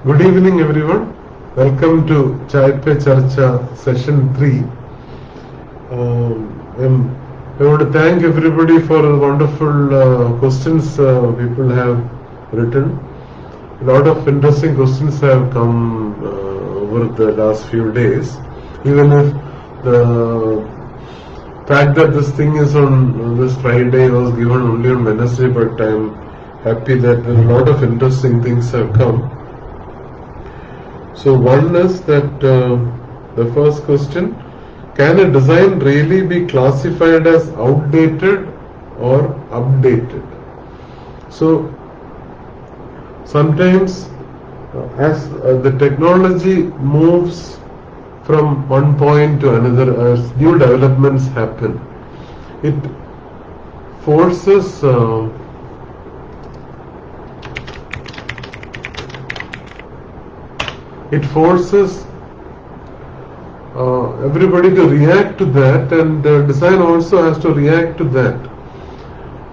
Good evening, everyone. Welcome to Chai Pe Charcha Session 3. I want to thank everybody for the wonderful questions people have written. A lot of interesting questions have come over the last few days. Even if the fact that this thing is on this Friday was given only on Wednesday, but I'm happy that a lot of interesting things have come. So one is that the first question, can a design really be classified as outdated or updated? So sometimes as the technology moves from one point to another, as new developments happen, it forces everybody to react to that, and design also has to react to that.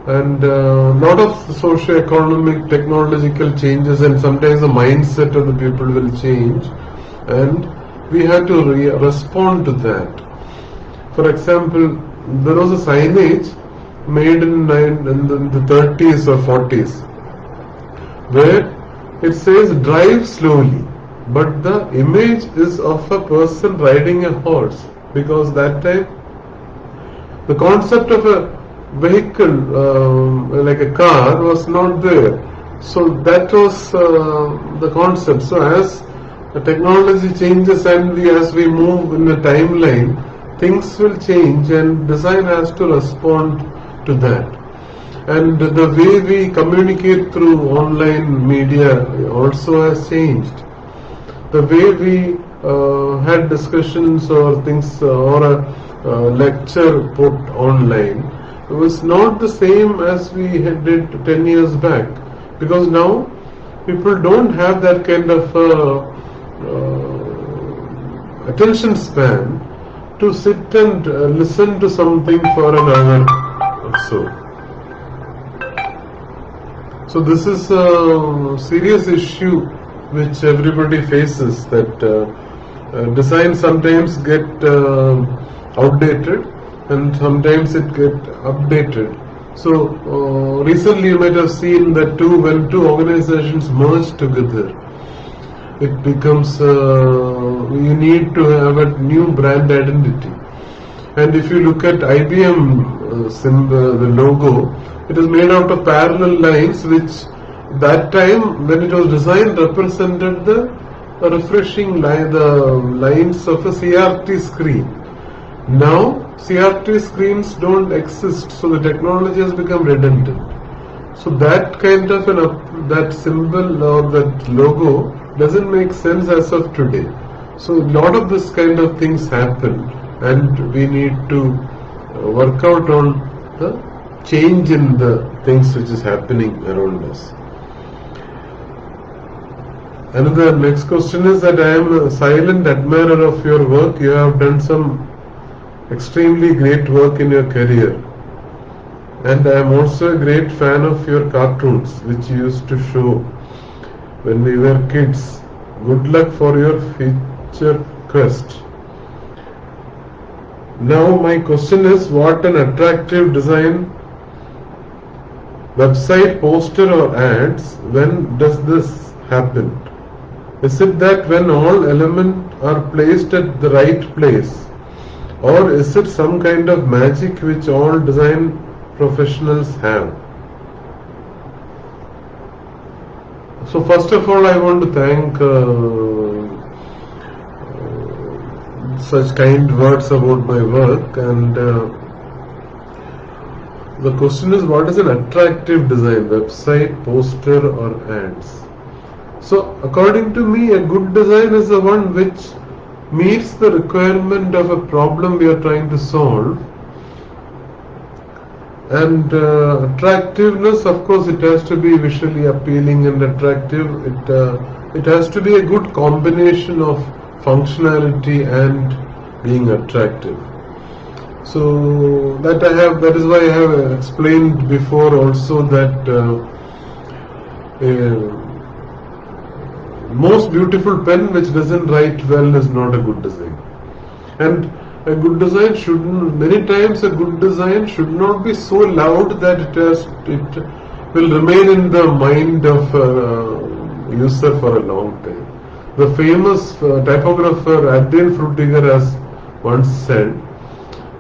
And a lot of socio-economic, technological changes, and sometimes the mindset of the people will change, and we have to respond to that. For example, there was a signage made in the 30s or 40s where it says drive slowly, but the image is of a person riding a horse, because that time the concept of a vehicle like a car was not there. So that was the concept. So as the technology changes and as we move in the timeline, things will change, and design has to respond to that. And the way we communicate through online media also has changed. The way we had discussions or things or a lecture put online was not the same as we did 10 years back, because now people don't have that kind of attention span to sit and listen to something for an hour or so. So this is a serious issue which everybody faces, that design sometimes get outdated and sometimes it get updated. So recently you might have seen that when two organizations merge together, it becomes you need to have a new brand identity. And if you look at IBM symbol, the logo, it is made out of parallel lines, which that time when it was designed represented the refreshing line, the lines of a CRT screen. Now CRT screens don't exist, so the technology has become redundant. So that kind of that symbol or that logo doesn't make sense as of today. So a lot of this kind of things happen, and we need to work out on the change in the things which is happening around us. Another next question is that I am a silent admirer of your work. You have done some extremely great work in your career, and I am also a great fan of your cartoons which you used to show when we were kids. Good luck for your future quest. Now my question is, what an attractive design, website, poster or ads, when does this happen? Is it that when all elements are placed at the right place, or is it some kind of magic which all design professionals have? So first of all, I want to thank such kind words about my work, and the question is, what is an attractive design, website, poster or ads? So according to me, a good design is the one which meets the requirement of a problem we are trying to solve. And attractiveness, of course, it has to be visually appealing and attractive. It has to be a good combination of functionality and being attractive. So that is why I have explained before also that most beautiful pen which doesn't write well is not a good design. And a good design many times a good design should not be so loud that it will remain in the mind of a user for a long time. The famous typographer Adrian Frutiger has once said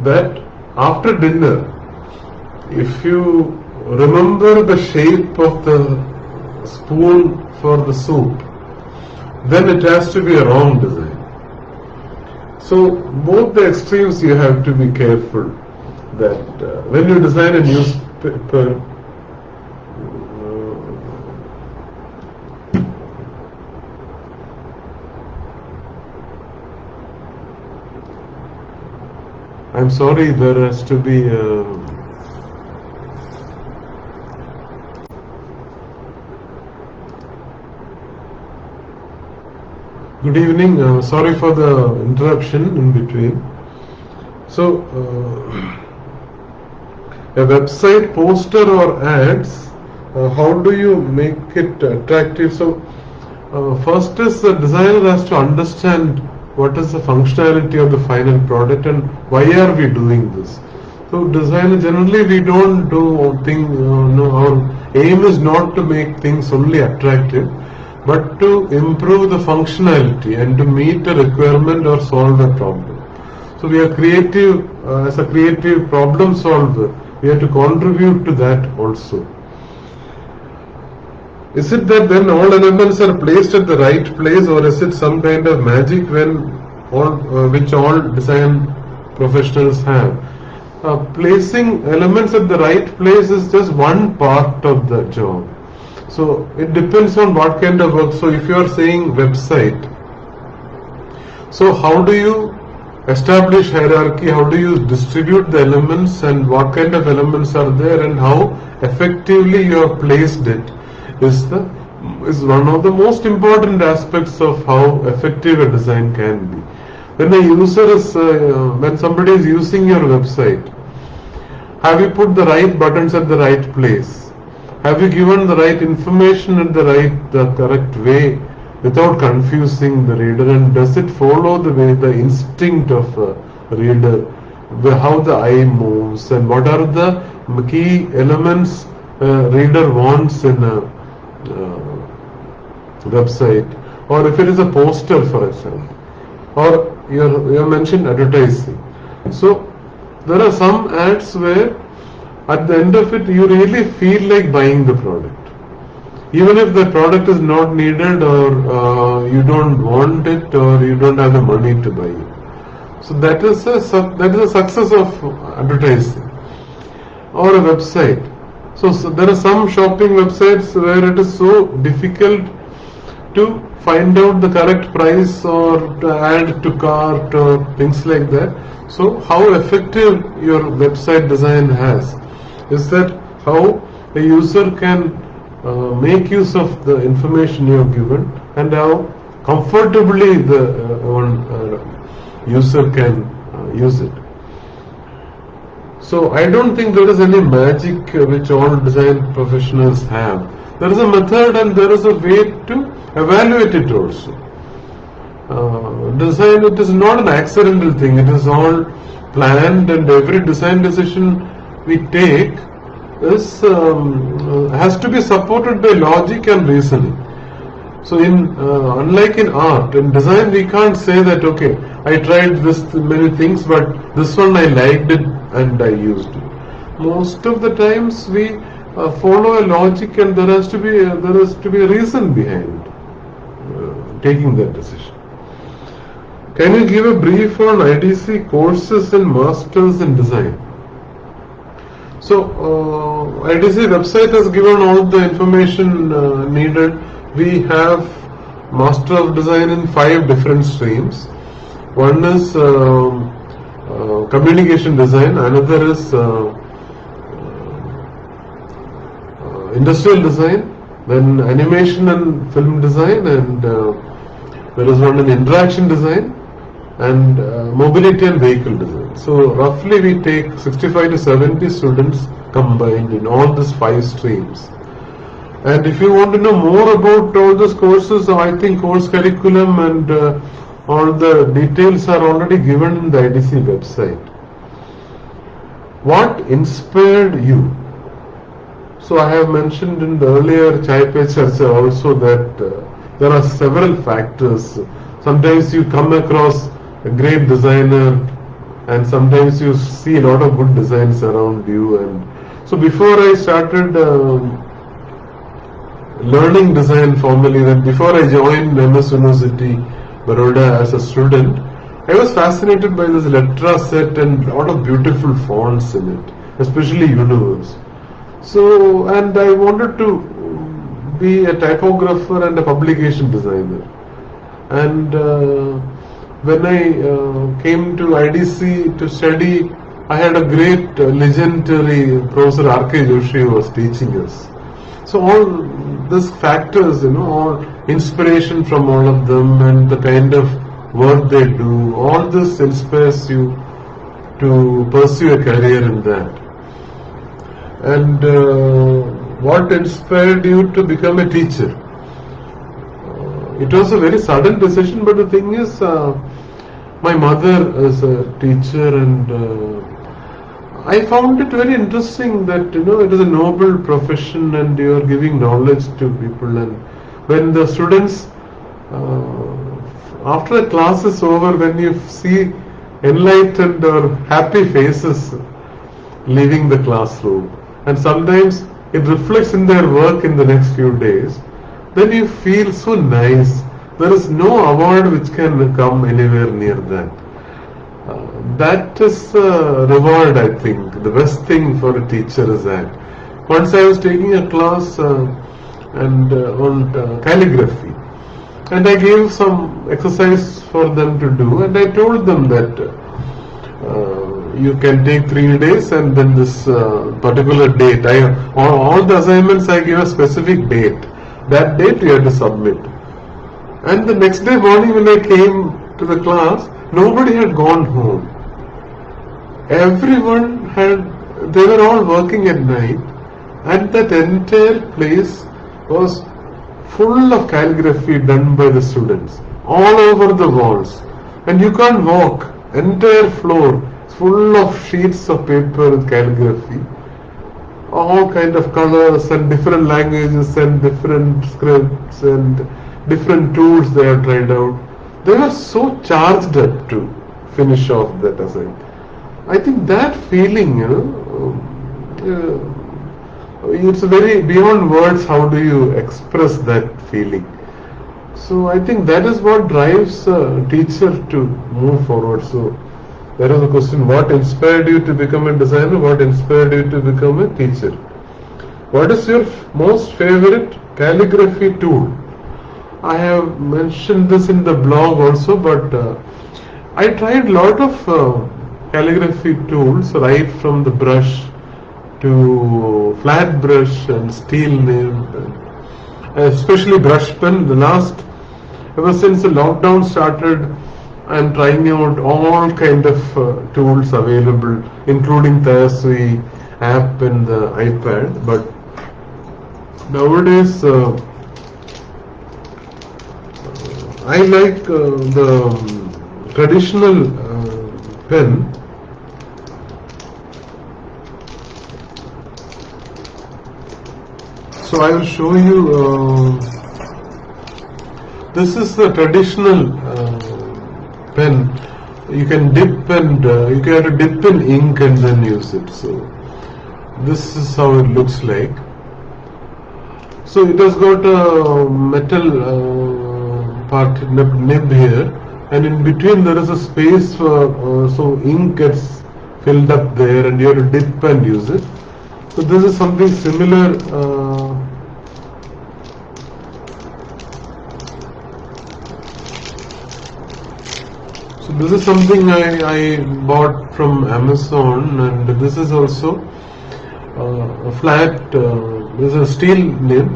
that after dinner, if you remember the shape of the spoon for the soup, then it has to be a wrong design. So both the extremes you have to be careful that when you design a newspaper, I'm sorry, there has to be good evening. Sorry for the interruption in between. So, a website poster or ads, how do you make it attractive? So, first is the designer has to understand what is the functionality of the final product and why are we doing this. So, designer generally we don't do things. Our aim is not to make things only attractive, but to improve the functionality and to meet a requirement or solve a problem. So we are creative, as a creative problem solver, we have to contribute to that also. Is it that then all elements are placed at the right place, or is it some kind of magic which all design professionals have? Placing elements at the right place is just one part of the job. So it depends on what kind of work. So if you are saying website, so how do you establish hierarchy? How do you distribute the elements and what kind of elements are there and how effectively you have placed it is one of the most important aspects of how effective a design can be. When a user is, when somebody is using your website, have you put the right buttons at the right place? Have you given the right information in the correct way without confusing the reader? And does it follow the instinct of the reader, how the eye moves and what are the key elements reader wants in a website? Or if it is a poster, for example, or you have mentioned advertising. So there are some ads where at the end of it you really feel like buying the product, even if the product is not needed or you don't want it or you don't have the money to buy it. So that is a success of advertising or a website. So there are some shopping websites where it is so difficult to find out the correct price or to add to cart or things like that. So how effective your website design is that how a user can make use of the information you have given and how comfortably the user can use it. So I don't think there is any magic which all design professionals have. There is a method and there is a way to evaluate it also. Design, it is not an accidental thing, it is all planned, and every design decision we take has to be supported by logic and reasoning. So unlike in art, in design we can't say that okay, I tried this many things but this one I liked it and I used it. Most of the times we follow a logic and there has to be a reason behind taking that decision. Can you give a brief on IDC courses and masters in design? So IDC website has given all the information needed. We have Master of Design in 5 different streams. One is communication design, another is industrial design, then animation and film design, and there is one in interaction design, and mobility and vehicle design. So roughly we take 65 to 70 students combined in all these 5 streams. And if you want to know more about all those courses, I think course curriculum and all the details are already given in the IDC website. What inspired you? So I have mentioned in the earlier Chai Pe Charcha also that there are several factors. Sometimes you come across a great designer, and sometimes you see a lot of good designs around you. And so before I started learning design formally, that before I joined MS University Baroda as a student, I was fascinated by this letra set and a lot of beautiful fonts in it, especially Universe. So, and I wanted to be a typographer and a publication designer. And when I came to IDC to study, I had a great legendary Professor R.K. Joshi who was teaching us. So all these factors, all inspiration from all of them and the kind of work they do, all this inspires you to pursue a career in that. And what inspired you to become a teacher? It was a very sudden decision, but the thing is, my mother is a teacher, and I found it very interesting that it is a noble profession and you are giving knowledge to people. And when the students, after the class is over, when you see enlightened or happy faces leaving the classroom, and sometimes it reflects in their work in the next few days, then you feel so nice. There is no award which can come anywhere near that. That is a reward, I think. The best thing for a teacher is that. Once I was taking a class on calligraphy, and I gave some exercise for them to do, and I told them that you can take 3 days, and then this particular date. All the assignments I give a specific date. That date you have to submit. And the next day morning when I came to the class, nobody had gone home. Everyone they were all working at night, and that entire place was full of calligraphy done by the students, all over the walls. And you can't walk, entire floor full of sheets of paper with calligraphy, all kind of colors and different languages and different scripts and different tools they have tried out. They were so charged up to finish off that assignment. I think that feeling, it's very beyond words. How do you express that feeling? So I think that is what drives a teacher to move forward. So there is a question: what inspired you to become a designer? What inspired you to become a teacher? What is your most favorite calligraphy tool? I have mentioned this in the blog also, but I tried a lot of calligraphy tools, right from the brush to flat brush and steel nib, especially brush pen. Ever since the lockdown started, I am trying out all kind of tools available, including Tayasui app and the iPad. But nowadays, I like the traditional pen. So I will show you. This is the traditional pen. You can dip and you can have to dip in ink and then use it. So this is how it looks like. So it has got a metal part nib here, and in between there is a space for so ink gets filled up there, and you have to dip and use it. So this is something similar. So this is something I bought from Amazon, and this is also a flat. This is a steel nib,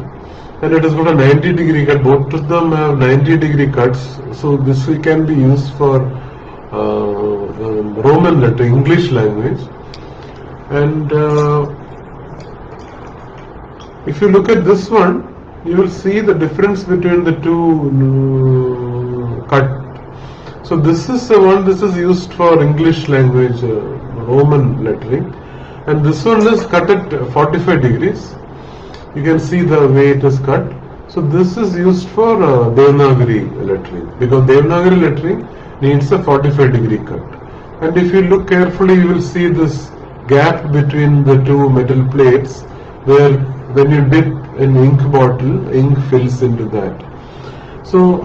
and it has got a 90-degree cut. Both of them have 90-degree cuts. So this can be used for Roman letter, English language, and If you look at this one, you will see the difference between the two cut. So this is the one, this is used for English language Roman lettering, and this one is cut at 45 degrees. You can see the way it is cut. So this is used for Devanagari lettering, because Devanagari lettering needs a 45 degree cut. And if you look carefully, you will see this gap between the two metal plates, where when you dip an ink bottle, ink fills into that. So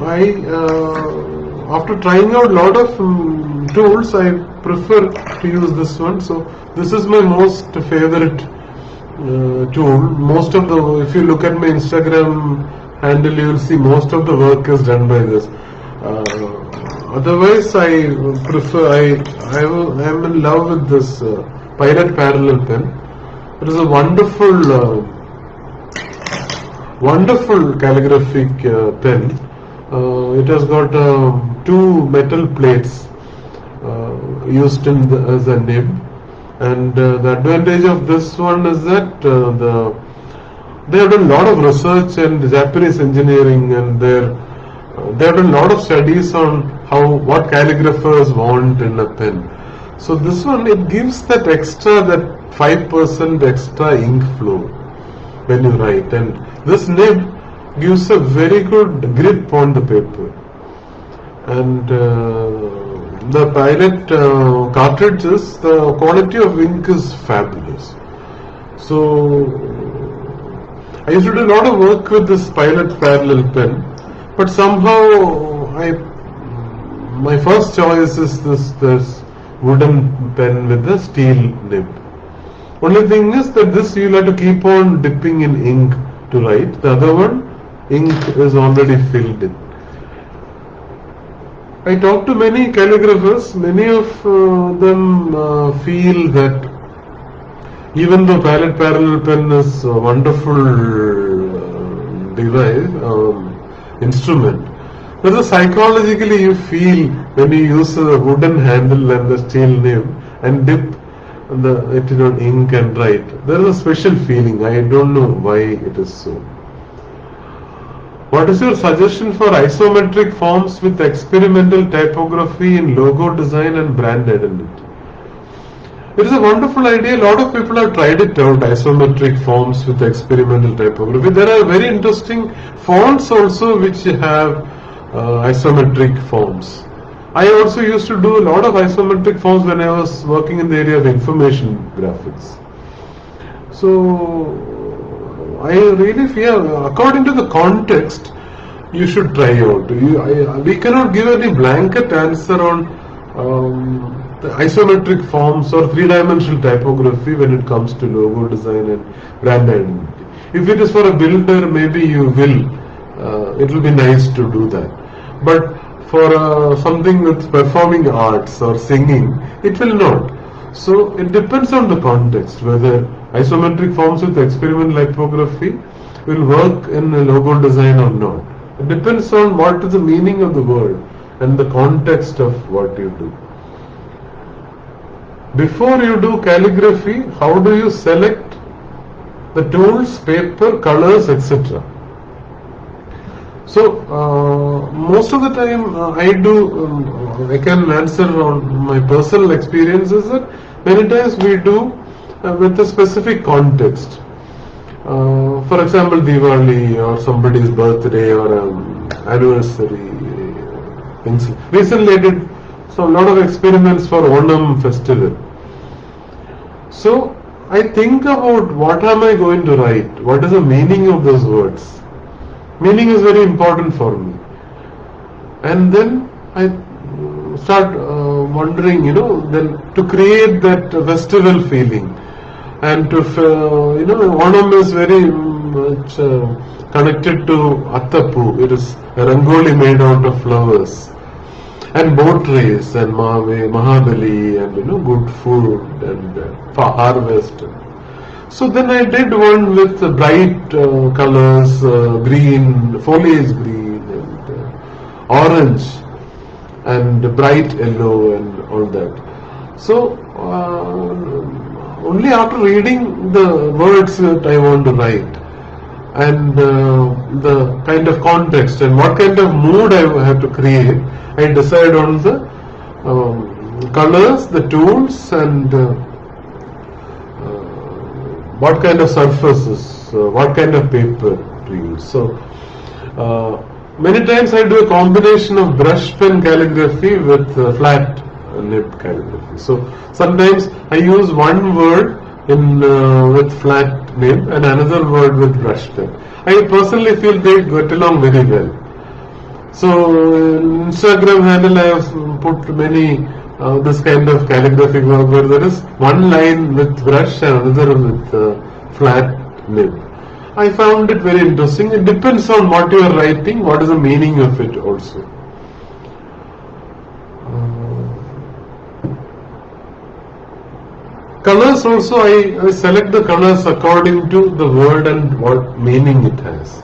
after trying out a lot of tools, I prefer to use this one. So this is my most favorite tool. Most of the, if you look at my Instagram handle, you will see most of the work is done by this. Otherwise, I prefer, I am in love with this Pilot Parallel pen. It is a wonderful calligraphic pen. It has got two metal plates used as a nib, and the advantage of this one is that they have done a lot of research and Japanese engineering, and they have done a lot of studies on what calligraphers want in a pen. So this one, it gives that 5% extra ink flow when you write, and this nib gives a very good grip on the paper. And the Pilot cartridges, the quality of ink is fabulous. So I used to do a lot of work with this Pilot Parallel pen, but somehow my first choice is this wooden pen with the steel nib. Only thing is that this you will have to keep on dipping in ink to write. The other one, ink is already filled in. I talked to many calligraphers. Many of them feel that even though Pilot Parallel pen is a wonderful device, instrument, but psychologically you feel when you use a wooden handle and the steel nib and dip it in ink and write, there is a special feeling. I don't know why it is so. What is your suggestion for isometric forms with experimental typography in logo design and brand identity? It is a wonderful idea. A lot of people have tried it out, isometric forms with experimental typography. There are very interesting fonts also which have isometric forms. I also used to do a lot of isometric forms when I was working in the area of information graphics. So I really feel, according to the context, you should try out. We cannot give any blanket answer on the isometric forms or three-dimensional typography when it comes to logo design and brand identity. If it is for a builder, maybe you will. It will be nice to do that. But for something with performing arts or singing, it will not. So it depends on the context whether isometric forms with experimental typography will work in a logo design or not. It depends on what is the meaning of the word and the context of what you do. Before you do calligraphy, how do you select the tools, paper, colors, etc.? So most of the time I can answer on my personal experiences that many times we do with a specific context. For example, Diwali or somebody's birthday or anniversary things. Recently I did a lot of experiments for Onam festival. So I think about what am I going to write? What is the meaning of those words? Meaning is very important for me. And then I start wondering, then to create that festival feeling. And to, Onam is very much connected to Attapu. It is a rangoli made out of flowers. And boat race and Mahabali and, good food and harvest. So then I did one with bright colors, green, foliage green and orange and bright yellow and all that. So only after reading the words that I want to write, and the kind of context and what kind of mood I have to create, I decide on the colors, the tools, and what kind of surfaces, what kind of paper to use. So many times I do a combination of brush pen calligraphy with flat nib calligraphy. So sometimes I use one word in with flat nib and another word with brush pen. I personally feel they get along very well. So in Instagram handle I have put many this kind of calligraphic work where there is one line with brush and another with flat nib. I found it very interesting. It depends on what you are writing, what is the meaning of it also. Colors also, I select the colors according to the word and what meaning it has.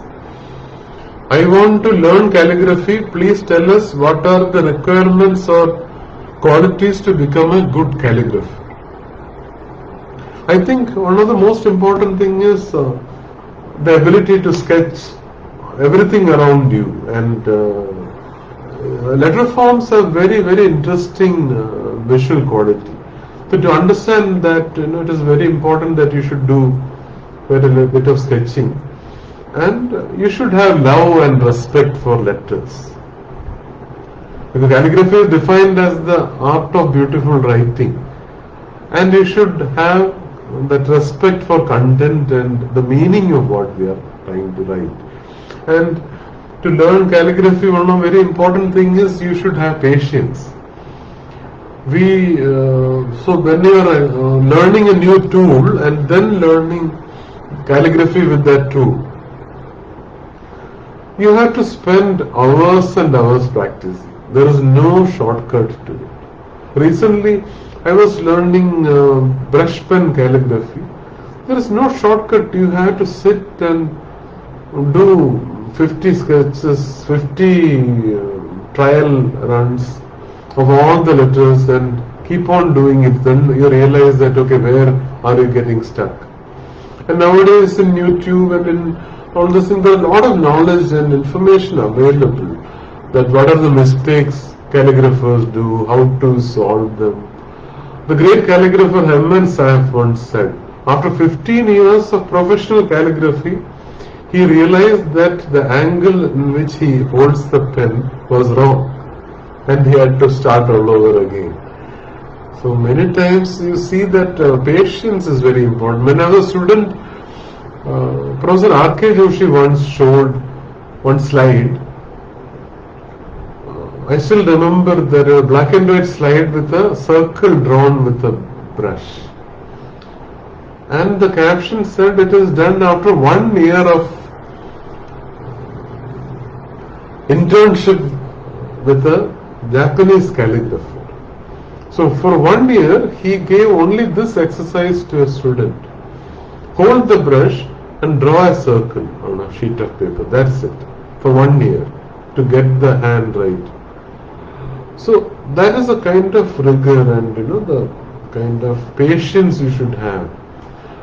I want to learn calligraphy. Please tell us what are the requirements or qualities to become a good calligrapher. I think one of the most important thing is the ability to sketch everything around you, and letter forms have very, very interesting visual quality. So to understand that, it is very important that you should do very little bit of sketching, and you should have love and respect for letters. Because calligraphy is defined as the art of beautiful writing, and you should have that respect for content and the meaning of what we are trying to write. And to learn calligraphy, one of the very important thing is you should have patience. So when you are learning a new tool and then learning calligraphy with that tool, you have to spend hours and hours practicing. There is no shortcut to it. Recently, I was learning brush pen calligraphy. There is no shortcut. You have to sit and do 50 sketches, 50 trial runs of all the letters and keep on doing it. Then you realize that, okay, where are you getting stuck? And nowadays in YouTube and in all this thing, there are a lot of knowledge and information available that what are the mistakes calligraphers do, how to solve them. The great calligrapher Hermann Saff once said, after 15 years of professional calligraphy, he realized that the angle in which he holds the pen was wrong, and he had to start all over again. So many times you see that patience is very important. When I was a student, Professor R.K. Joshi once showed one slide. I still remember that a black and white slide with a circle drawn with a brush. And the caption said it is done after 1 year of internship with a Japanese calligrapher. So for 1 year he gave only this exercise to a student. Hold the brush and draw a circle on a sheet of paper. That's it. For 1 year to get the hand right. So that is a kind of rigor and the kind of patience you should have.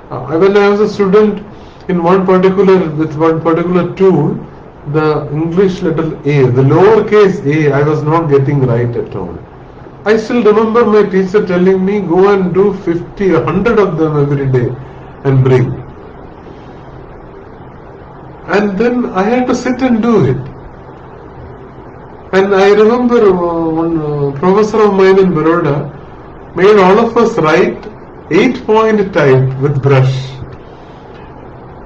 When I was a student with one particular tool, the English letter A, the lowercase a, I was not getting right at all. I still remember my teacher telling me, go and do 50, 100 of them every day and bring. And then I had to sit and do it. And I remember one professor of mine in Baroda made all of us write 8-point type with brush.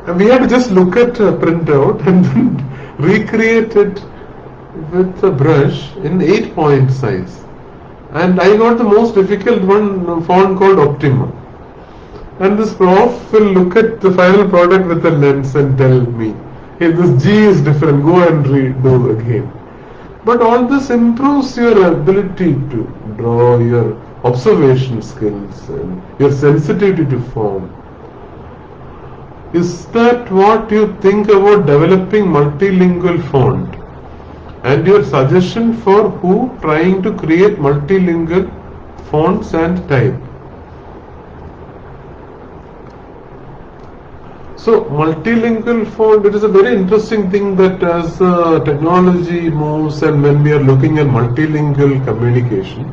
And we had to just look at a printout and then recreate it with a brush in 8-point size. And I got the most difficult font called Optima. And this prof will look at the final product with a lens and tell me, hey, this G is different, go and redo again. But all this improves your ability to draw, your observation skills and your sensitivity to form. Is that what you think about developing multilingual font? And your suggestion for who trying to create multilingual fonts and type? So multilingual font, it is a very interesting thing that as technology moves and when we are looking at multilingual communication,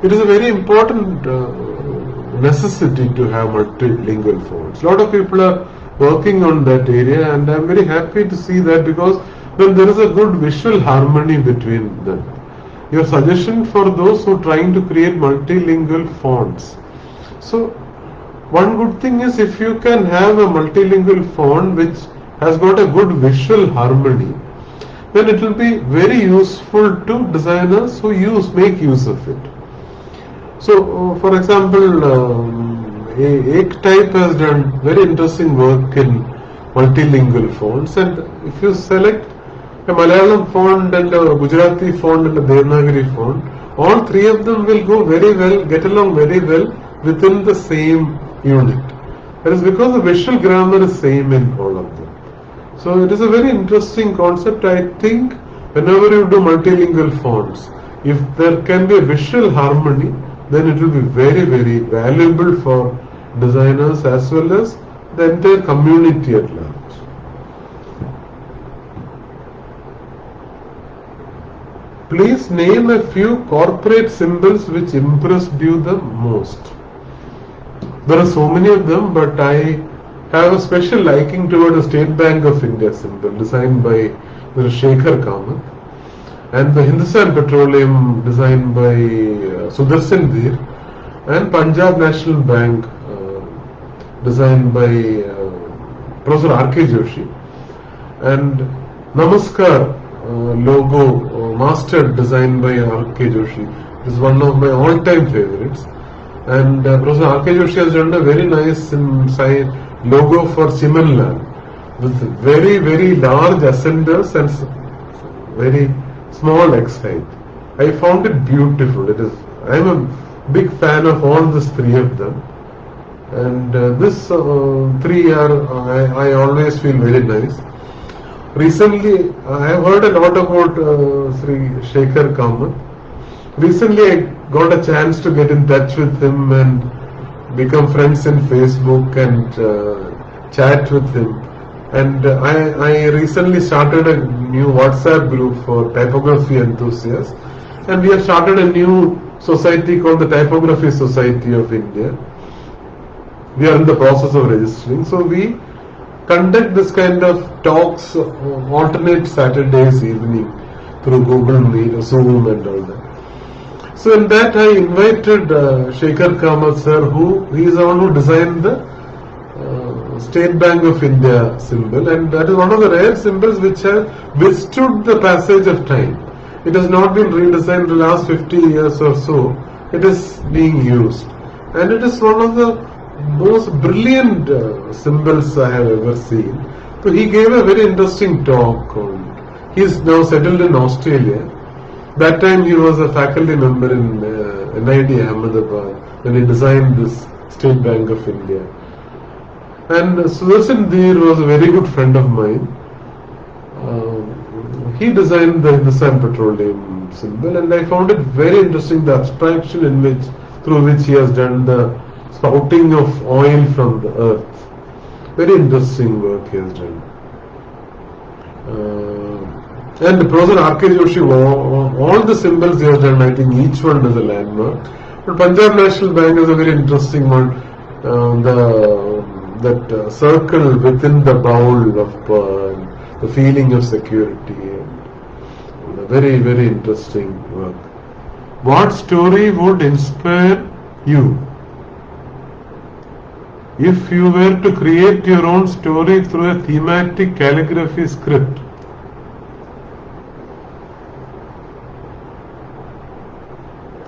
it is a very important necessity to have multilingual fonts. A lot of people are working on that area, and I am very happy to see that, because then there is a good visual harmony between them. Your suggestion for those who are trying to create multilingual fonts. So one good thing is, if you can have a multilingual font which has got a good visual harmony, then it will be very useful to designers who make use of it. So, for example, Ektype has done very interesting work in multilingual fonts, and if you select a Malayalam font and a Gujarati font and a Devanagari font, all three of them will go very well, get along very well within the same unit. That is because the visual grammar is same in all of them. So it is a very interesting concept. I think whenever you do multilingual fonts, if there can be a visual harmony, then it will be very, very valuable for designers as well as the entire community at large. Please name a few corporate symbols which impressed you the most. There are so many of them, but I have a special liking toward the State Bank of India symbol designed by Mr. Shekhar Kamath, and the Hindustan Petroleum designed by Sudarshan Dheer, and Punjab National Bank designed by Professor R.K. Joshi, and Namaskar logo mastered designed by R.K. Joshi. It is one of my all-time favorites. And Professor R.K. Joshi has done a very nice logo for Chimanlal with very, very large ascenders and very small X height. I found it beautiful. I am a big fan of all these three of them, and this three are I always feel very nice. Recently, I have heard a lot about Sri Shekhar Kamath. Recently, I got a chance to get in touch with him and become friends in Facebook and chat with him. And I recently started a new WhatsApp group for typography enthusiasts, and we have started a new society called the Typography Society of India. We are in the process of registering. So we conduct this kind of talks alternate Saturdays evening through Google Meet or Zoom and all that. So in that I invited Shekhar Kamath sir, he is the one who designed the State Bank of India symbol, and that is one of the rare symbols which have withstood the passage of time. It has not been redesigned in the last 50 years or so. It is being used, and it is one of the most brilliant symbols I have ever seen. So he gave a very interesting talk. He is now settled in Australia. That time he was a faculty member in NID Ahmedabad when he designed this State Bank of India. And Sudarshan Dheer was a very good friend of mine. He designed the Hindustan Petroleum symbol, and I found it very interesting, the abstraction through which he has done the spouting of oil from the earth. Very interesting work he has done. And Professor R.K. Joshi, all the symbols he has done, I think each one is a landmark. But Punjab National Bank is a very interesting one. That circle within the bowl of pearl, the feeling of security, and very, very interesting work. What story would inspire you? If you were to create your own story through a thematic calligraphy script,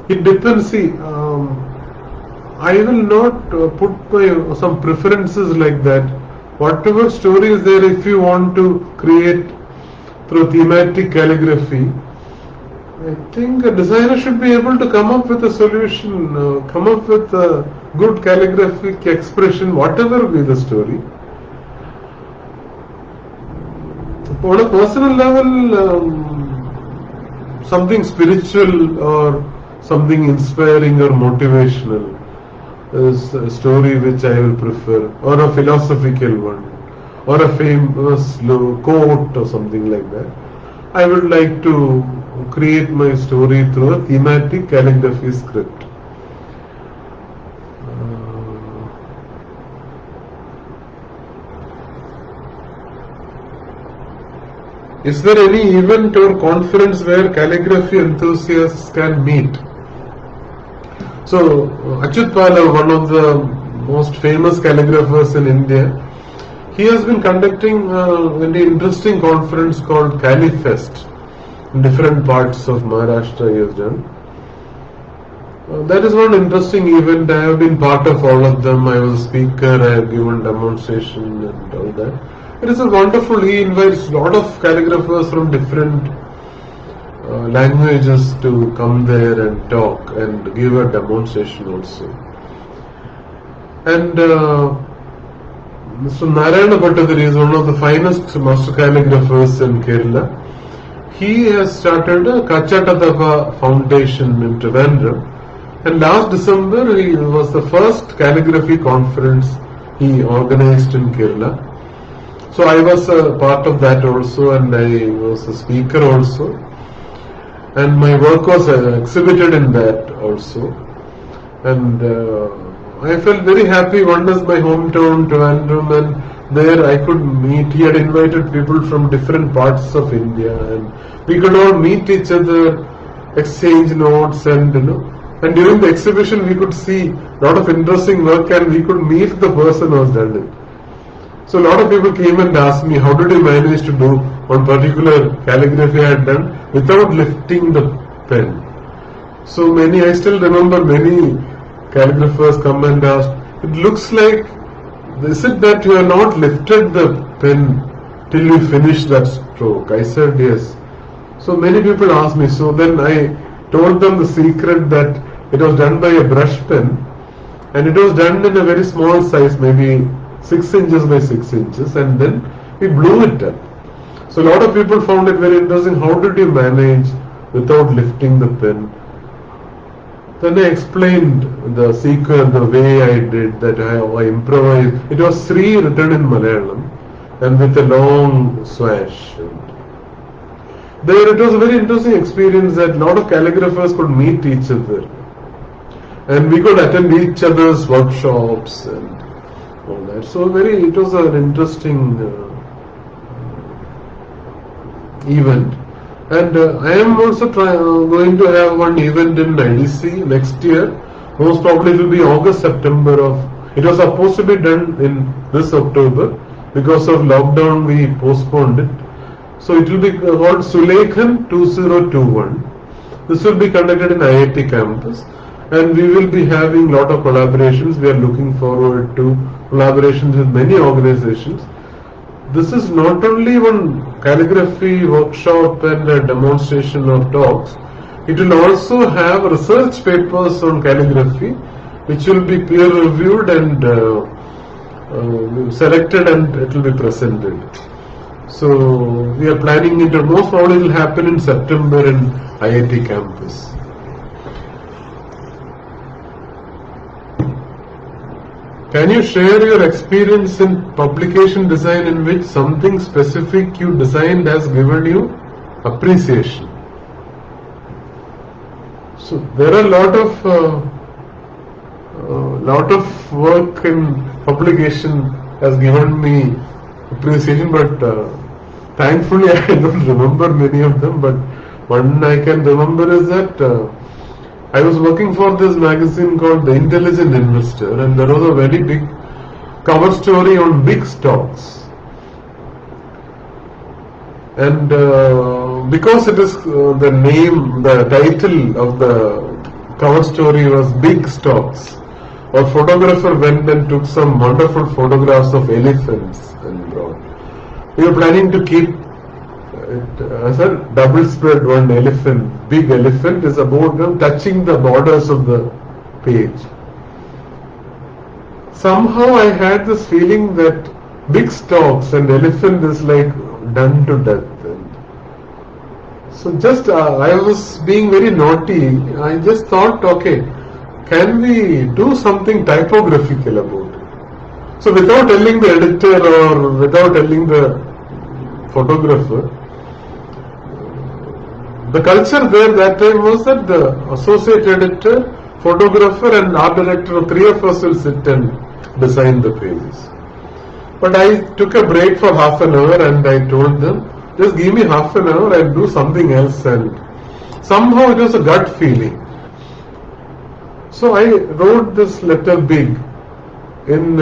it depends. See, I will not put some preferences like that. Whatever story is there, if you want to create through thematic calligraphy, I think a designer should be able to come up with a solution, come up with a good calligraphic expression, whatever be the story. On a personal level, something spiritual or something inspiring or motivational. is a story which I will prefer, or a philosophical one, or a famous quote or something like that. I would like to create my story through a thematic calligraphy script. Is there any event or conference where calligraphy enthusiasts can meet? So, Achyut Pala, one of the most famous calligraphers in India, he has been conducting a very interesting conference called CalliFest in different parts of Maharashtra he has done. That is one interesting event. I have been part of all of them. I was a speaker, I have given demonstration and all that. It is a wonderful, he invites a lot of calligraphers from different languages to come there and talk and give a demonstration also. And Mr. Narayana Bhattadari is one of the finest master calligraphers in Kerala. He has started a Kachatadava Foundation in Trivandrum, and last December he was the first calligraphy conference he organized in Kerala. So I was a part of that also, and I was a speaker also, and my work was exhibited in that also, and I felt very happy. One is my hometown, Trivandrum, and there I could meet. He had invited people from different parts of India, and we could all meet each other, exchange notes, and and during the exhibition we could see a lot of interesting work, and we could meet the person who has done it. So a lot of people came and asked me, how did you manage to do one particular calligraphy I had done without lifting the pen? So many, I still remember many calligraphers come and ask, it looks like, is it that you have not lifted the pen till you finish that stroke? I said yes. So many people asked me, so then I told them the secret that it was done by a brush pen, and it was done in a very small size, maybe 6 inches by 6 inches, and then we blew it up. So a lot of people found it very interesting. How did you manage without lifting the pen? Then I explained the sequence, the way I did that, I improvised. It was Sri written in Malayalam and with a long swash. There it was a very interesting experience that a lot of calligraphers could meet each other, and we could attend each other's workshops and all that. So it was an interesting event. And I am also going to have one event in IDC next year. Most probably it will be August, September it was supposed to be done in this October. Because of lockdown we postponed it. So it will be called Sulekhan 2021. This will be conducted in IIT campus. And we will be having a lot of collaborations. We are looking forward to collaborations with many organizations. This is not only one calligraphy workshop and a demonstration of talks. It will also have research papers on calligraphy, which will be peer reviewed and selected, and it will be presented. So we are planning it. Most probably it will happen in September in IIT campus. Can you share your experience in publication design in which something specific you designed has given you appreciation? So there are a lot of work in publication has given me appreciation, but thankfully I don't remember many of them. But one I can remember is that I was working for this magazine called The Intelligent Investor, and there was a very big cover story on big stocks. And because it is the title of the cover story was Big Stocks, our photographer went and took some wonderful photographs of elephants and brought. We were planning to keep it as a double spread one elephant. Big elephant is about touching the borders of the page. Somehow I had this feeling that big stocks and elephant is like done to death. And so just I was being very naughty. I just thought, okay, can we do something typographical about it? So without telling the editor or without telling the photographer, the culture there that time was that the associate editor, photographer and art director, three of us will sit and design the pages. But I took a break for half an hour and I told them, just give me half an hour, I'll do something else. And somehow it was a gut feeling. So I wrote this letter big in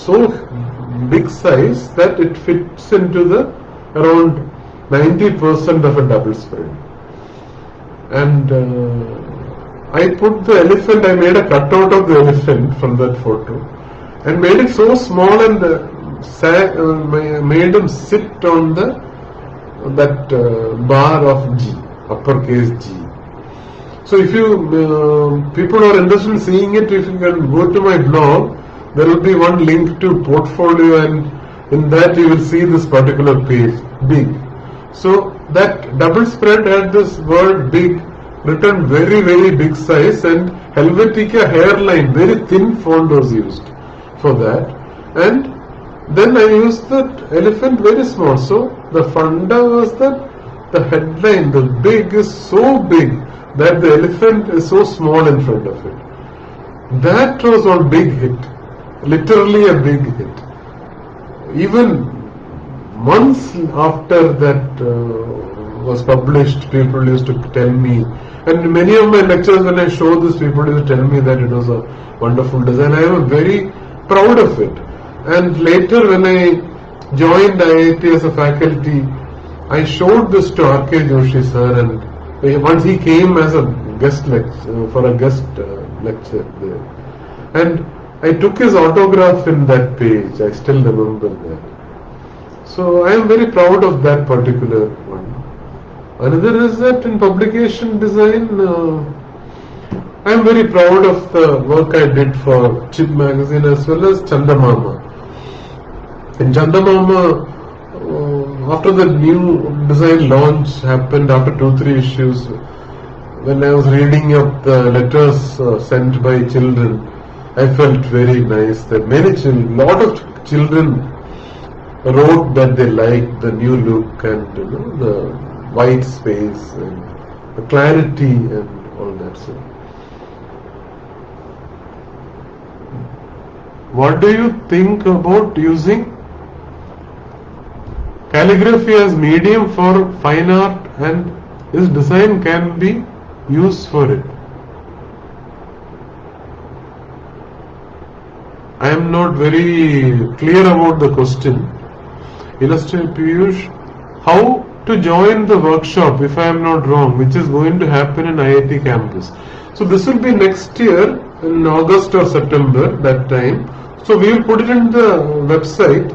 so big size that it fits into the around 90% of a double spread. And I put the elephant, I made a cutout of the elephant from that photo and made it so small and made him sit on that bar of G, uppercase G. So if you people are interested in seeing it, if you can go to my blog, there will be one link to portfolio, and in that you will see this particular page, big. So that double spread had this word big written very, very big size, and Helvetica hairline, very thin font was used for that. And then I used that elephant very small. So the funda was that the headline, the big is so big that the elephant is so small in front of it. That was a big hit, literally a big hit. Even months after that was published, people used to tell me, and many of my lectures when I show this, people used to tell me that it was a wonderful design. I am very proud of it. And later when I joined IIT as a faculty, I showed this to R.K. Joshi sir, and once he came as a guest lecture, for a guest lecture there. And I took his autograph in that page, I still remember that. So I am very proud of that particular one. Another is that in publication design, I am very proud of the work I did for Chip magazine as well as Chandamama. In Chandamama, after the new design launch happened after 2-3 issues, when I was reading up the letters sent by children, I felt very nice that lot of children wrote that they liked the new look and the white space and the clarity and all that. So, what do you think about using calligraphy as medium for fine art, and this design can be used for it? I am not very clear about the question. Illustrator Piyush, how to join the workshop, if I am not wrong, which is going to happen in IIT campus. So this will be next year in August or September, that time. So we will put it in the website,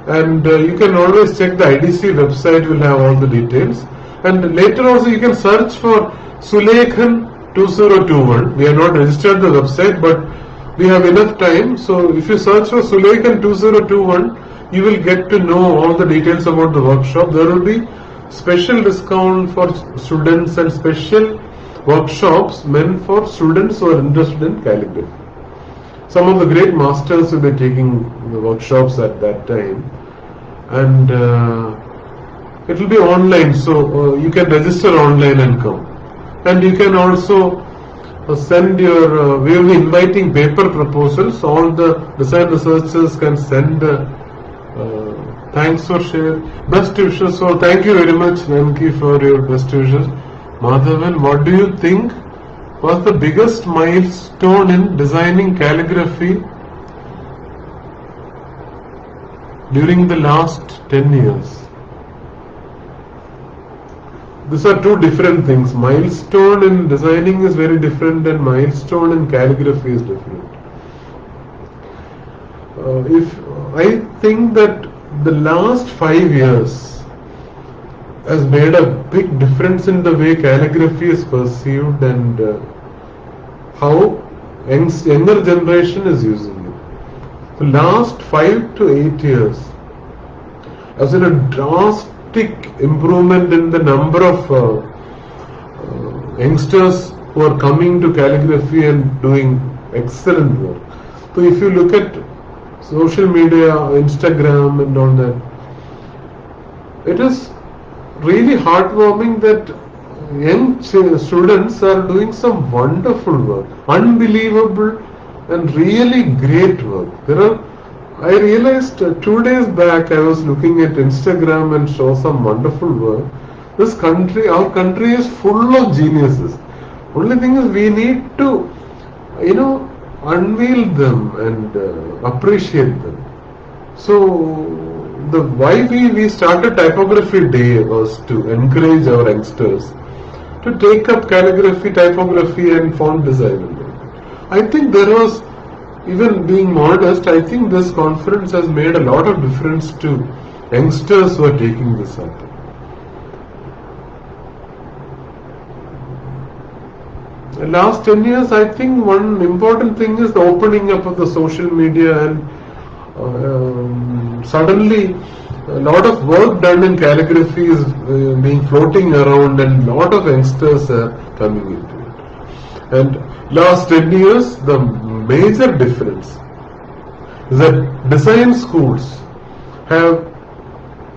and you can always check the IDC website, will have all the details. And later also you can search for Sulekhan 2021. We have not registered the website, but we have enough time. So if you search for Sulekhan 2021, you will get to know all the details about the workshop. There will be special discount for students and special workshops meant for students who are interested in calligraphy. Some of the great masters will be taking the workshops at that time, and it will be online, so you can register online and come. And you can also send your, we will be inviting paper proposals. All the design researchers can send thanks for sharing best wishes. So thank you very much, Venki, for your best wishes. Madhavan, what do you think was the biggest milestone in designing calligraphy during the last 10 years? These are two different things. Milestone in designing is very different, and milestone in calligraphy is different. I think that the last 5 years has made a big difference in the way calligraphy is perceived and how younger generation is using it. The last 5 to 8 years has been a drastic improvement in the number of youngsters who are coming to calligraphy and doing excellent work. So if you look at social media, Instagram and all that, it is really heartwarming that young students are doing some wonderful work, unbelievable and really great work. I realized 2 days back I was looking at Instagram and saw some wonderful work. Our country is full of geniuses. Only thing is we need to, unveil them and appreciate them. So why we started Typography Day was to encourage our youngsters to take up calligraphy, typography and font design. I think there was, even being modest, I think this conference has made a lot of difference to youngsters who are taking this up. The last 10 years, I think one important thing is the opening up of the social media, and suddenly a lot of work done in calligraphy is being floating around, and a lot of youngsters are coming into it. And last 10 years, the major difference is that design schools have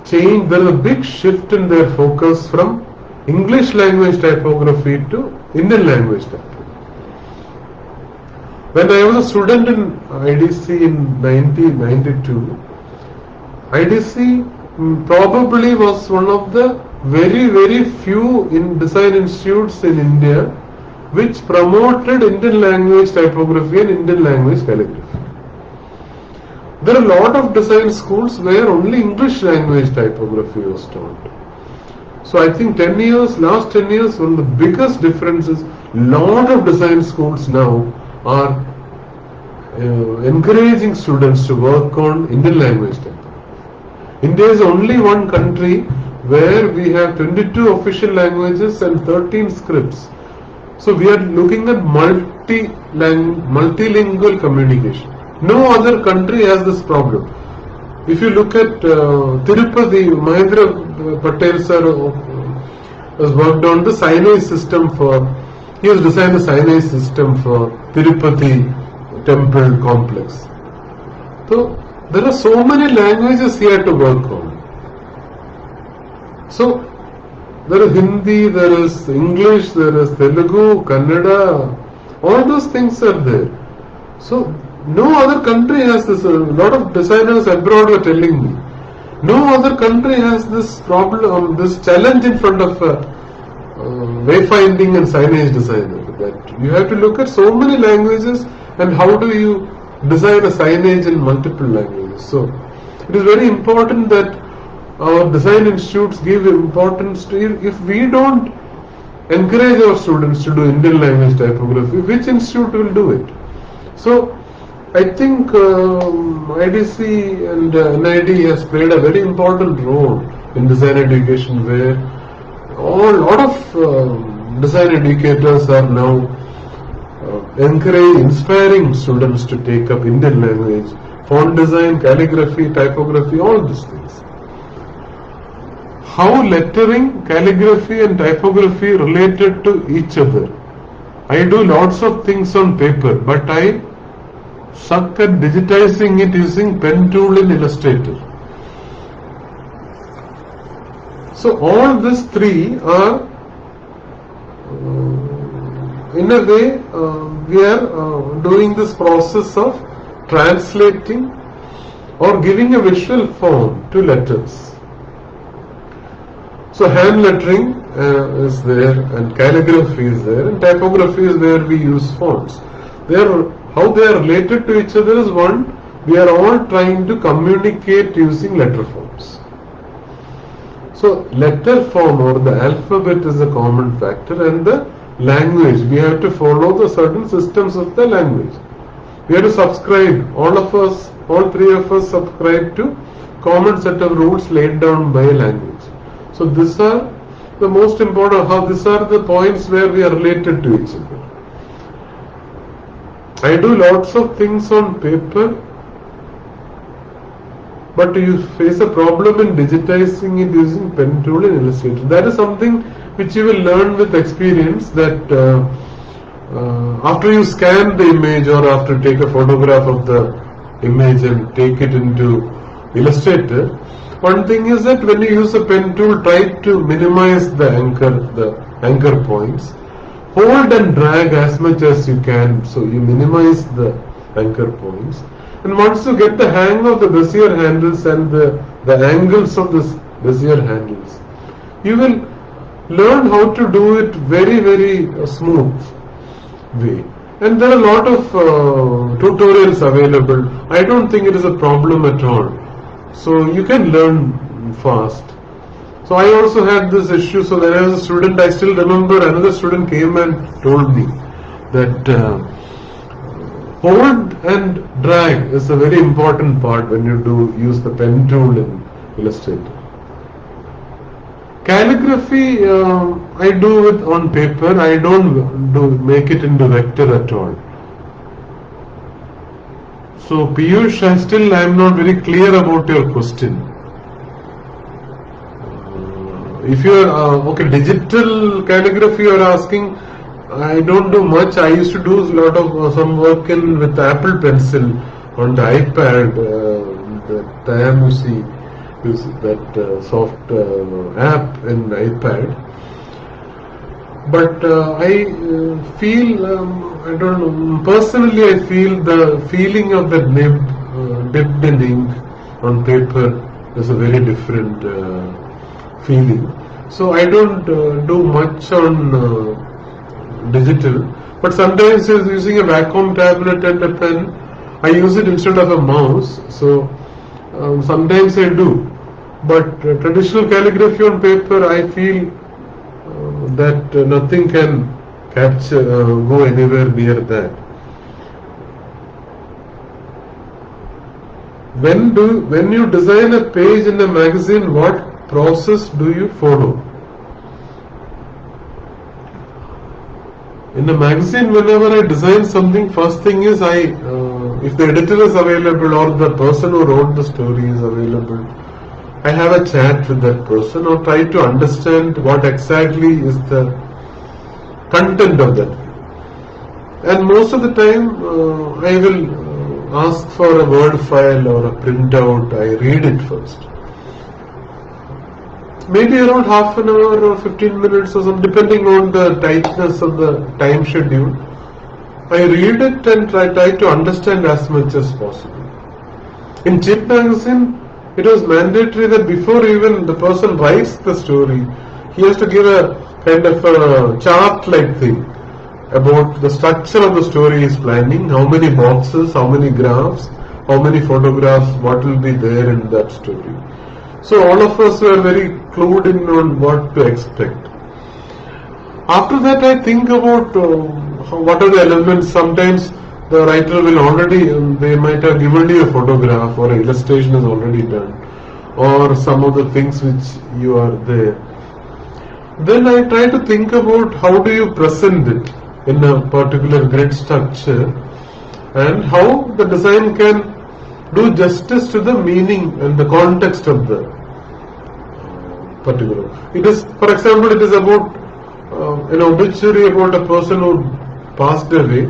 changed. There is a big shift in their focus from English language typography to Indian language typography. When I was a student in IDC in 1992, IDC probably was one of the very, very few design institutes in India which promoted Indian language typography and Indian language calligraphy. There are a lot of design schools where only English language typography was taught. So I think last 10 years, one of the biggest differences, lot of design schools now are encouraging students to work on Indian language typography. India is only one country where we have 22 official languages and 13 scripts. So we are looking at multilingual communication. No other country has this problem. If you look at Tirupati, Mahendra Patel sir has worked on the Sinai system he has designed the Sinai system for Tirupati temple complex. So there are so many languages he had to work on. So there is Hindi, there is English, there is Telugu, Kannada, all those things are there. So no other country has this. A lot of designers abroad were telling me, no other country has this problem, this challenge in front of wayfinding and signage designer. That you have to look at so many languages, and how do you design a signage in multiple languages. So it is very important that our design institutes give importance to it. If we don't encourage our students to do Indian language typography, which institute will do it? So I think IDC and NID has played a very important role in design education, where a lot of design educators are now inspiring students to take up Indian language, font design, calligraphy, typography, all these things. How lettering, calligraphy and typography related to each other? I do lots of things on paper, but I suck at digitizing it using pen tool in Illustrator. So all these three are in a way we are doing this process of translating or giving a visual form to letters. So hand lettering is there, and calligraphy is there, and typography is where we use fonts. How they are related to each other is one, we are all trying to communicate using letter forms. So letter form or the alphabet is a common factor, and the language, we have to follow the certain systems of the language. We have to subscribe, all three of us subscribe to common set of rules laid down by a language. So these are the most important, these are the points where we are related to each other. I do lots of things on paper, but you face a problem in digitizing it using pen tool and Illustrator. That is something which you will learn with experience, that after you scan the image or after take a photograph of the image and take it into Illustrator, one thing is that when you use a pen tool, try to minimize the anchor points. Hold and drag as much as you can, so you minimize the anchor points. And once you get the hang of the Bezier handles and the angles of this Bezier handles, you will learn how to do it very, very smooth way. And there are a lot of tutorials available. I don't think it is a problem at all. So you can learn fast. So I also had this issue. So when I was a student, I still remember another student came and told me that hold and drag is a very important part when you use the pen tool in Illustrator. Calligraphy I do it on paper. I don't make it into vector at all. So Piyush, I am not very clear about your question. If you are okay, digital calligraphy you are asking, I don't do much. I used to do a lot of some work with Apple Pencil on the iPad. The IAMUC is that soft app in iPad. But I feel, I don't know, personally I feel the feeling of the nib dipped in ink on paper is a very different feeling. So I don't do much on digital, but sometimes using a vacuum tablet and a pen, I use it instead of a mouse. So sometimes I do, but traditional calligraphy on paper, I feel that nothing can go anywhere near that. When you design a page in a magazine, what process do you follow? In a magazine, whenever I design something, first thing is if the editor is available or the person who wrote the story is available, I have a chat with that person or try to understand what exactly is the content of that. And most of the time, I will ask for a Word file or a printout. I read it first. Maybe around half an hour or 15 minutes or something, depending on the tightness of the time schedule. I read it and try to understand as much as possible. In Chip magazine, it was mandatory that before even the person writes the story, he has to give a kind of a chart-like thing about the structure of the story he is planning, how many boxes, how many graphs, how many photographs, what will be there in that story. So all of us were very clued in on what to expect. After that, I think about what are the elements. Sometimes the writer will already, they might have given you a photograph or an illustration is already done, or some of the things which you are there. Then I try to think about how do you present it in a particular grid structure and how the design can do justice to the meaning and the context of the particular. It is, for example, it is about an obituary about a person who passed away,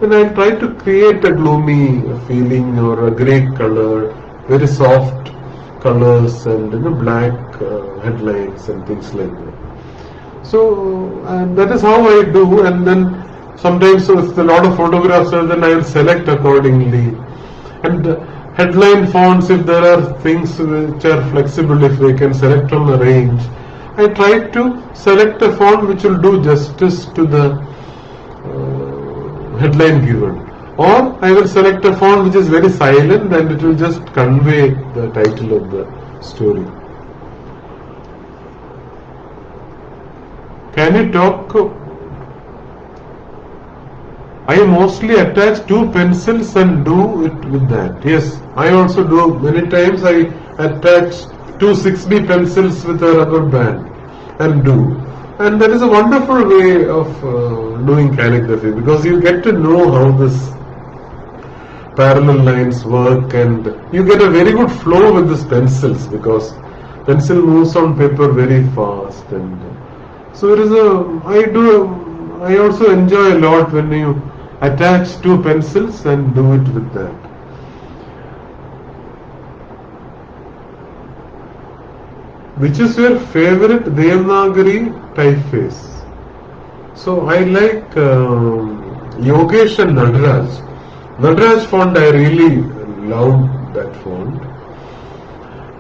and I try to create a gloomy feeling or a grey color, very soft colors and black headlines and things like that. So that is how I do, and then sometimes if a lot of photographs are, then I will select accordingly. And headline fonts, if there are things which are flexible, if we can select from a range, I try to select a font which will do justice to the headline given. Or I will select a font which is very silent and it will just convey the title of the story. Can you talk? I mostly attach 2 pencils and do it with that. Yes, I also do. Many times I attach 2 6B pencils with a rubber band and do. And that is a wonderful way of doing calligraphy, because you get to know how this parallel lines work and you get a very good flow with these pencils, because pencil moves on paper very fast. And so it is I also enjoy a lot when you attach two pencils and do it with that. Which is your favorite Devanagari typeface? So I like Yogesh and Nataraj. Nataraj font I really loved that font.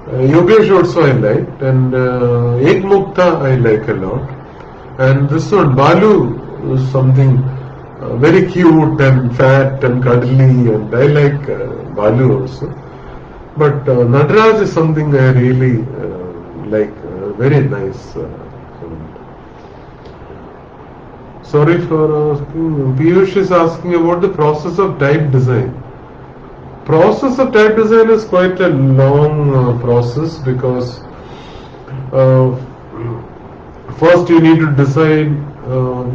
Yogesh also I liked, and Ek Mukta I like a lot. And this one, Balu, is something very cute and fat and cuddly, and I like Balu also. But Nataraj is something I really like, very nice. Sorry for asking. Piyush is asking about the process of type design. Process of type design is quite a long process, because first you need to decide,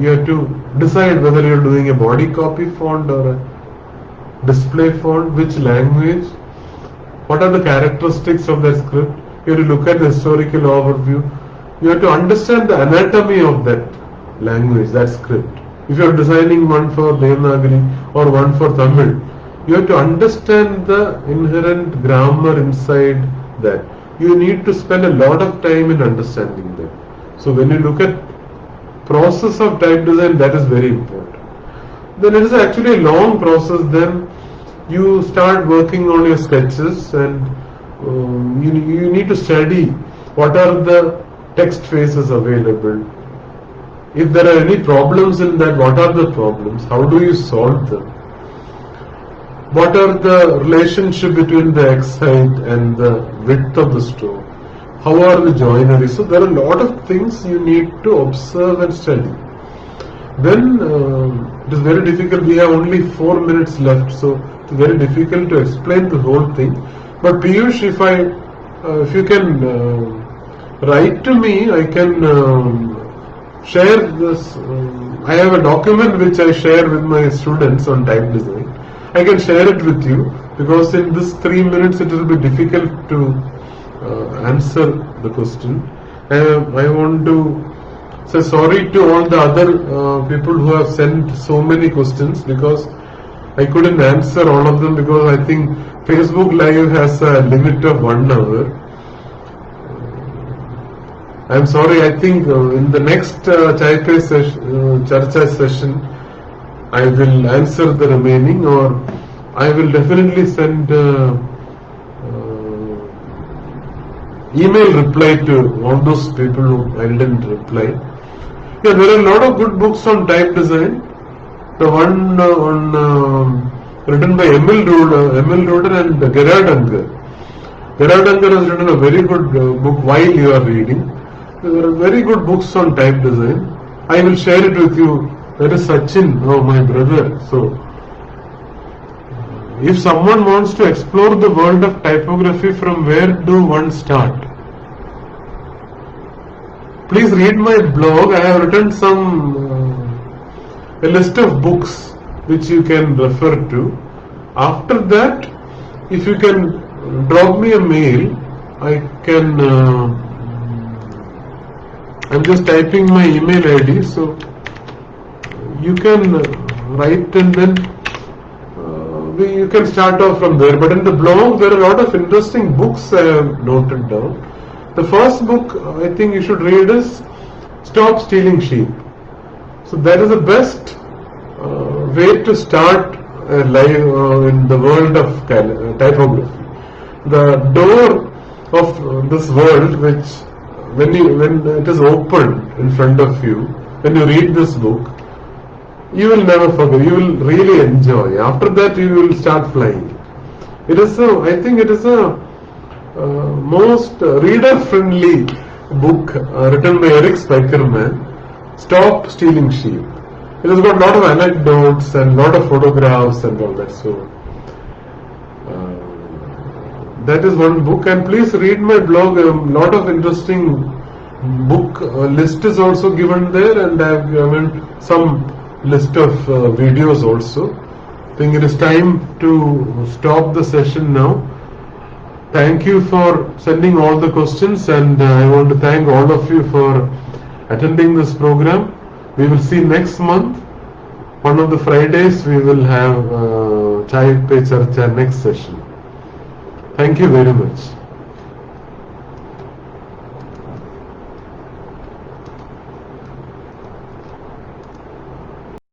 you have to decide whether you're doing a body copy font or a display font, which language, what are the characteristics of the script. You have to look at the historical overview. You have to understand the anatomy of that language, that script. If you are designing one for Devanagari or one for Tamil, you have to understand the inherent grammar inside that. You need to spend a lot of time in understanding that. So when you look at process of type design, that is very important. Then it is actually a long process. Then you start working on your sketches, and you need to study what are the text faces available. If there are any problems in that, what are the problems? How do you solve them? What are the relationship between the X height and the width of the stroke? How are the joinery? So there are a lot of things you need to observe and study. Then it is very difficult. We have only 4 minutes left, so it's very difficult to explain the whole thing. But Piyush, if you can write to me, I can share this. I have a document which I share with my students on type design. I can share it with you, because in this 3 minutes it will be difficult to answer the question. I want to say sorry to all the other people who have sent so many questions, because I couldn't answer all of them, because I think Facebook Live has a limit of 1 hour. I'm sorry. I think in the next Charcha session, I will answer the remaining, or I will definitely send email reply to all those people who I didn't reply. Yeah, there are a lot of good books on type design. The one written by Emil Roeder and Gerard Unger. Gerard Unger has written a very good book, While You Are Reading. There are very good books on type design. I will share it with you. That is Sachin, my brother. So, if someone wants to explore the world of typography, from where do one start? Please read my blog. I have written a list of books which you can refer to. After that, if you can drop me a mail, I can. I'm just typing my email ID, so you can write, and then you can start off from there. But in the blog, there are a lot of interesting books I have noted down. The first book I think you should read is Stop Stealing Sheep. So that is the best way to start life in the world of typography. The door of this world, which when it is opened in front of you, when you read this book, you will never forget. You will really enjoy. After that, you will start flying. It is I think it is a most reader-friendly book written by Eric Spiekerman. Stop Stealing Sheep. It has got a lot of anecdotes and a lot of photographs and all that. So that is one book. And please read my blog. A lot of interesting book list is also given there, and I have given some list of videos also. I think it is time to stop the session now. Thank you for sending all the questions, and I want to thank all of you for attending this program. We will see next month. One of the Fridays we will have Chai Pe Charcha next session. Thank you very much.